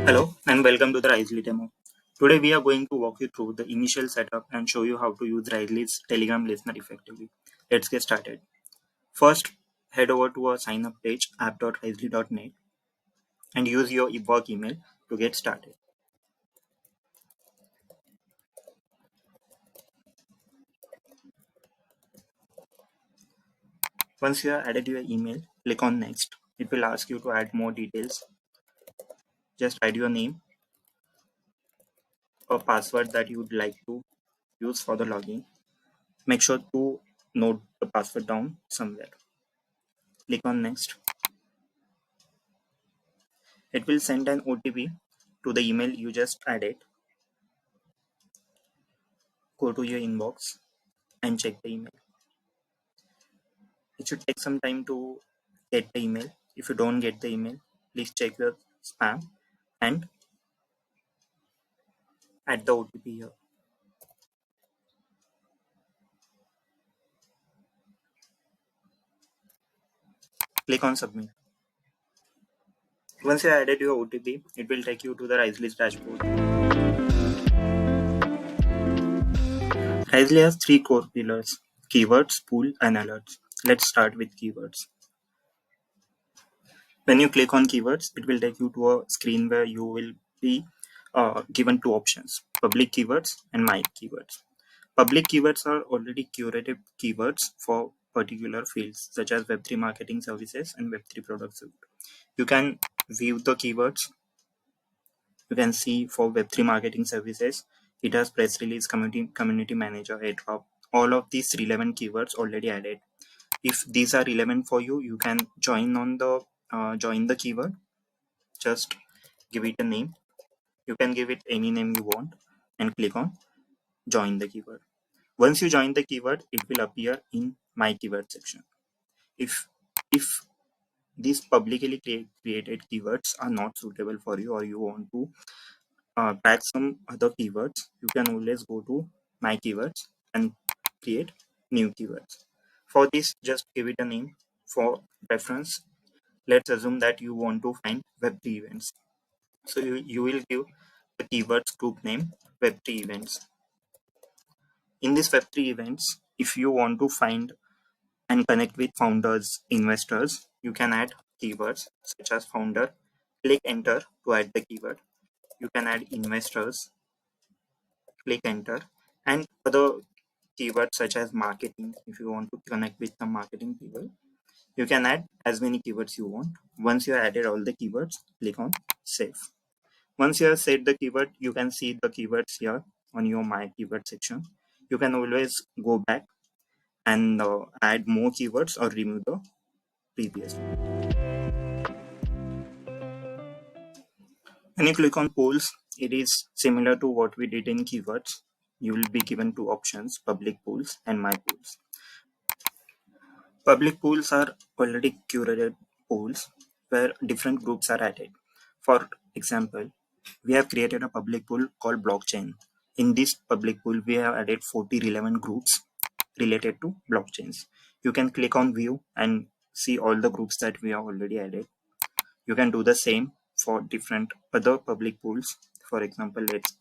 Hello and welcome to the Rizely demo. Today we are going to walk you through the initial setup and show you how to use Rizely's Telegram listener effectively. Let's get started. First, head over to our sign up page app.rizely.net and use your work email to get started. Once you have added your email, click on next. It will ask you to add more details. Just add your name or password that you would like to use for the login. Make sure to note the password down somewhere. Click on next. It will send an OTP to the email you just added. Go to your inbox and check the email. It should take some time to get the email. If you don't get the email, please check your spam and add the OTP here. Click on submit. Once you added your OTP, it will take you to the Rizely's dashboard. Rizely has three core pillars: keywords, pool, and alerts. Let's start with keywords. When you click on keywords, it will take you to a screen where you will be given two options: public keywords and my keywords. Public keywords are already curated keywords for particular fields such as Web3 marketing services and Web3 products. You can view the keywords. You can see for Web3 marketing services, it has press release, community manager, airdrop. All of these relevant keywords already added. If these are relevant for you, you can join the keyword. Just give it a name. You can give it any name you want and click on join the keyword. Once you join the keyword, it will appear in my keyword section. If these publicly created keywords are not suitable for you, or you want to tag some other keywords, you can always go to my keywords and create new keywords. For this, just give it a name. For reference, let's assume that you want to find Web3 events. So you will give the keywords group name Web3 events. In this Web3 events, if you want to find and connect with founders, investors, you can add keywords such as founder. Click enter to add the keyword. You can add investors. Click enter, and other keywords such as marketing. If you want to connect with some marketing people, you can add as many keywords you want. Once you have added all the keywords, click on save. Once you have set the keyword, you can see the keywords here on your my keyword section. You can always go back and add more keywords or remove the previous. When you click on polls, it is similar to what we did in keywords. You will be given two options: public polls and my polls. Public pools are already curated pools where different groups are added. For example, we have created a public pool called blockchain. In this public pool, we have added 40 relevant groups related to blockchains. You can click on view and see all the groups that we have already added. You can do the same for different other public pools. For example, let's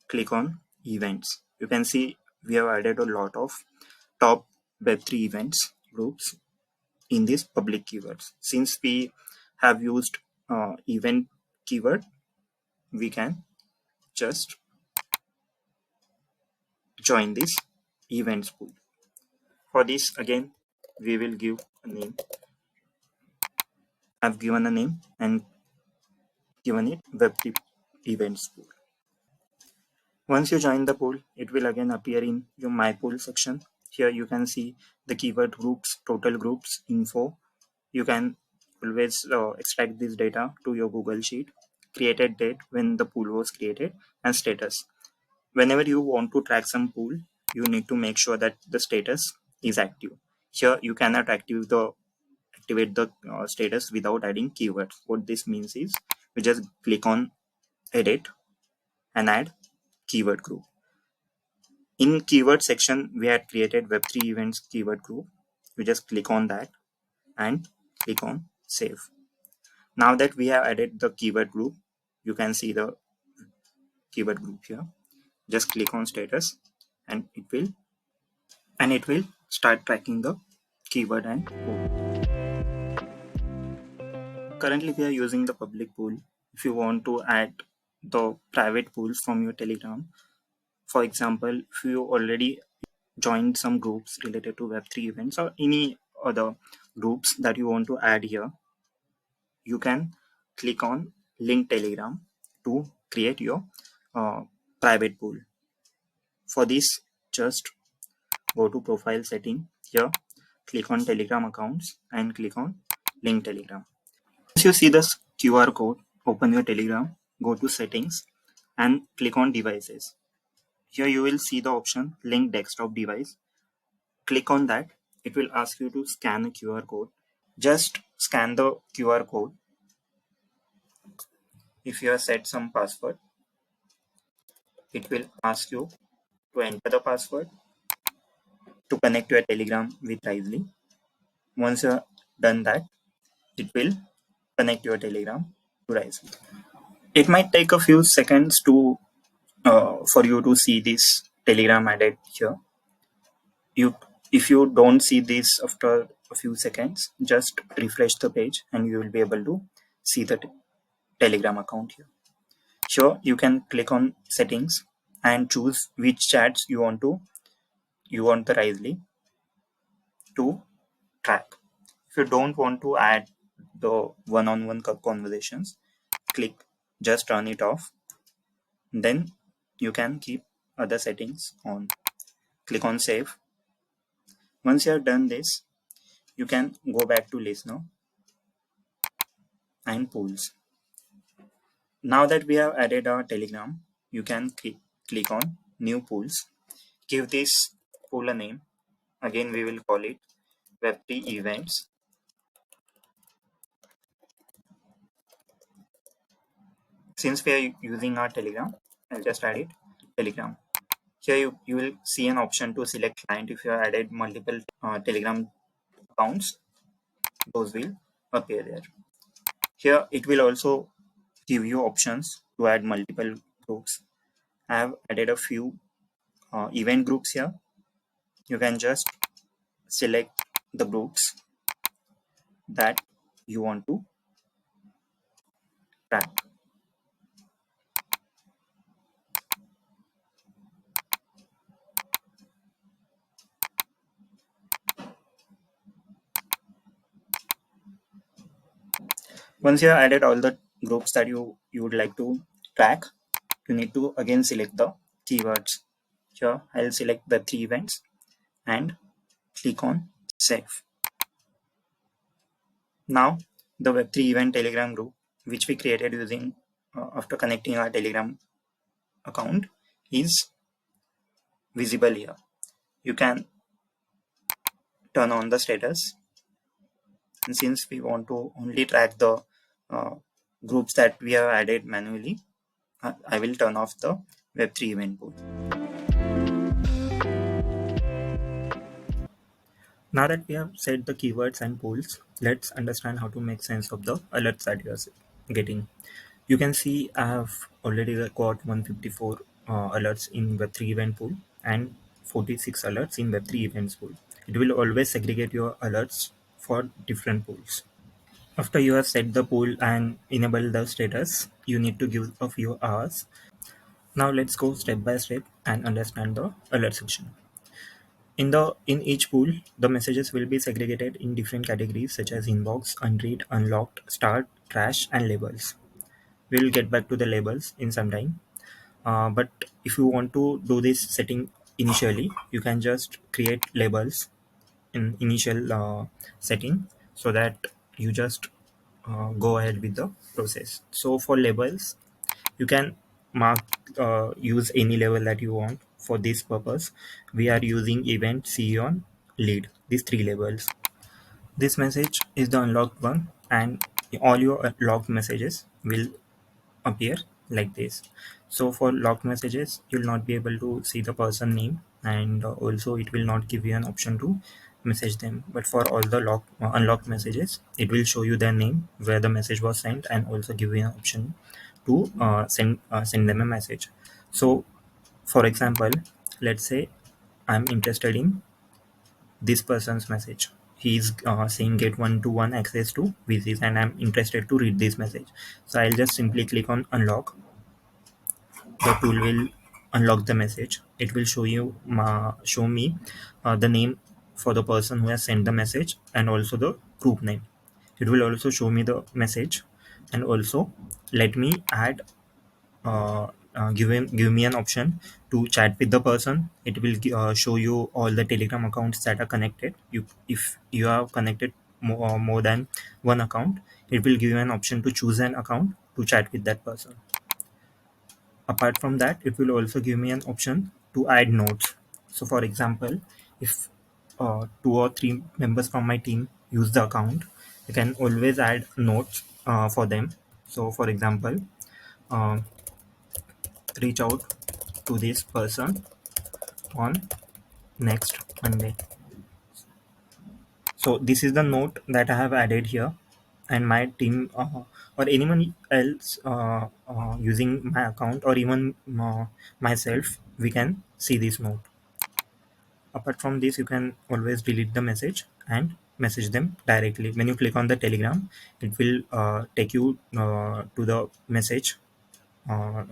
click on events. You can see we have added a lot of top Web3 events groups in these public keywords. Since we have used event keyword, we can just join this events pool. For this, again, we will give a name. I've given a name and given it Web3 events pool. Once you join the pool, it will again appear in your my pool section. Here you can see the keyword groups, total groups, info. You can always extract this data to your Google Sheet, created date when the pool was created, and status. Whenever you want to track some pool, you need to make sure that the status is active. Here you cannot activate the status without adding keywords. What this means is you just click on edit and add keyword group. In keyword section, we had created Web3 events keyword group. You just click on that and click on save. Now that we have added the keyword group, you can see the keyword group here. Just click on status and it will start tracking the keyword and pool. Currently we are using the public pool. If you want to add the private pools from your Telegram, for example, if you already joined some groups related to Web3 events or any other groups that you want to add here, you can click on link Telegram to create your uh, private pool. For this, just go to profile setting here, click on Telegram accounts and click on link Telegram. Once you see this QR code, open your Telegram, go to settings and click on devices. Here you will see the option link desktop device. Click on that. It will ask you to scan a QR code. Just scan the QR code. If you have set some password, it will ask you to enter the password to connect your Telegram with Rizely. Once you have done that, it will connect your Telegram to Rizely. It might take a few seconds to for you to see this Telegram added here. You, if you don't see this after a few seconds, just refresh the page and you will be able to see the Telegram account here. Sure, you can click on settings and choose which chats you want the Rizely to track. If you don't want to add the one-on-one conversations, click just turn it off. Then you can keep other settings on. Click on save. Once you have done this, you can go back to listener and pools. Now that we have added our Telegram, you can click on new pools. Give this pool a name. Again, we will call it Web3 events. Since we are using our Telegram, I'll just add it Telegram. Here you will see an option to select client. If you have added multiple Telegram accounts, those will appear there. Here it will also give you options to add multiple groups. I have added a few event groups here. You can just select the groups that you want to track. Once you have added all the groups that you would like to track, you need to again select the keywords. Here I'll select the 3 events and click on save. Now the Web3 event Telegram group, which we created using after connecting our Telegram account, is visible here. You can turn on the status, and since we want to only track the uh, groups that we have added manually, I will turn off the Web3 event pool. Now that we have set the keywords and pools, let's understand how to make sense of the alerts that you are getting. You can see I have already got 154 alerts in Web3 event pool and 46 alerts in Web3 events pool. It will always segregate your alerts for different pools. After you have set the pool and enable the status, you need to give a few hours. Now let's go step by step and understand the alert section. In each pool, the messages will be segregated in different categories such as inbox, unread, unlocked, start, trash, and labels. We'll get back to the labels in some time. But if you want to do this setting initially, you can just create labels in initial setting so that you just go ahead with the process. So for labels, you can mark use any label that you want. For this purpose, we are using event, see on, lead, these 3 labels. This message is the unlocked one, and all your locked messages will appear like this. So for locked messages, you'll not be able to see the person name, and also it will not give you an option to message them. But for all the unlocked messages, it will show you their name, where the message was sent, and also give you an option to send them a message. So for example, let's say I'm interested in this person's message. He's saying get one-to-one access to VCs, and I'm interested to read this message. So I'll just simply click on unlock. The tool will unlock the message. It will show me the name for the person who has sent the message, and also the group name. It will also show me the message, and also let me add give me an option to chat with the person. It will show you all the Telegram accounts that are connected. If you have connected more than one account, it will give you an option to choose an account to chat with that person. Apart from that, it will also give me an option to add notes. So for example, if two or three members from my team use the account, you can always add notes for them. So for example, uh, reach out to this person on next Monday. So this is the note that I have added here, and my team or anyone else using my account, or even myself, we can see this note. Apart from this, you can always delete the message and message them directly. When you click on the Telegram, it will take you to the message uh,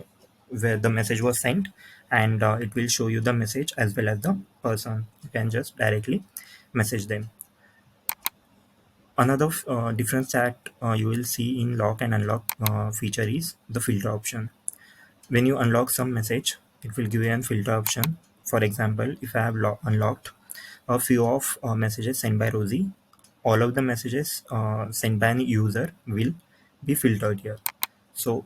where the message was sent, and it will show you the message as well as the person. You can just directly message them. Another difference that you will see in lock and unlock feature is the filter option. When you unlock some message, it will give you a filter option. For example, if I have unlocked a few of messages sent by Rosie, all of the messages sent by an user will be filtered here. So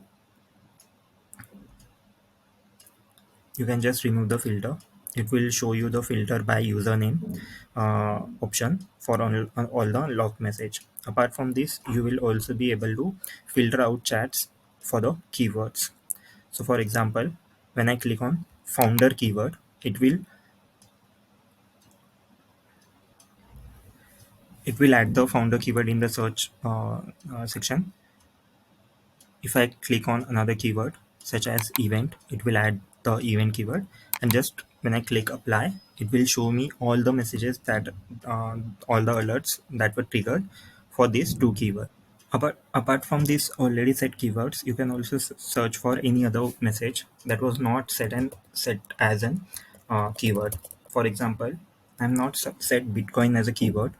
you can just remove the filter. It will show you the filter by username option for all the locked message. Apart from this, you will also be able to filter out chats for the keywords. So for example, when I click on founder keyword, it will add the founder keyword in the search section. If I click on another keyword such as event, it will add the event keyword, and just when I click apply, it will show me all the messages that all the alerts that were triggered for these two keywords. Apart from these already set keywords, you can also search for any other message that was not set as an keyword. For example, I'm not set Bitcoin as a keyword,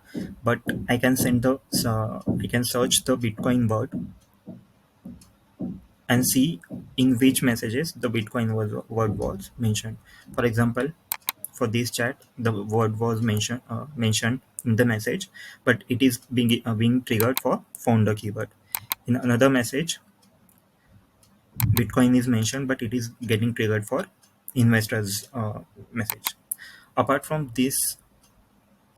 but I can search the Bitcoin word and see in which messages the word was mentioned. For example, for this chat, the word was mentioned in the message, but it is being triggered for founder keyword. In another message, Bitcoin is mentioned, but it is getting triggered for investors message. Apart from this,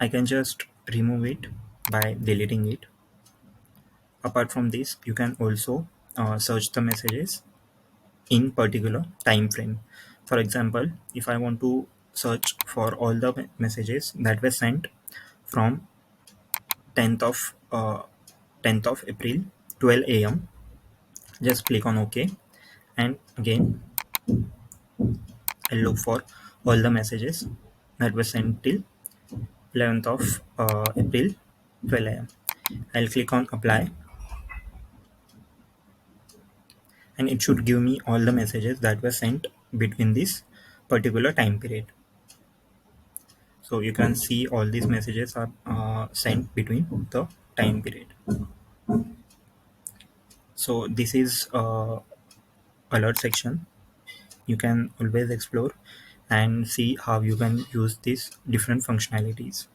I can just remove it by deleting it. Apart from this, you can also search the messages in particular time frame. For example, if I want to search for all the messages that were sent from 10th of 10th of April 12 a.m., just click on OK, and again I'll look for all the messages that were sent till 11th of April 12 a.m. I'll click on apply, and it should give me all the messages that were sent between this particular time period. So you can see all these messages are sent between the time period. So this is alert section. You can always explore and see how you can use these different functionalities.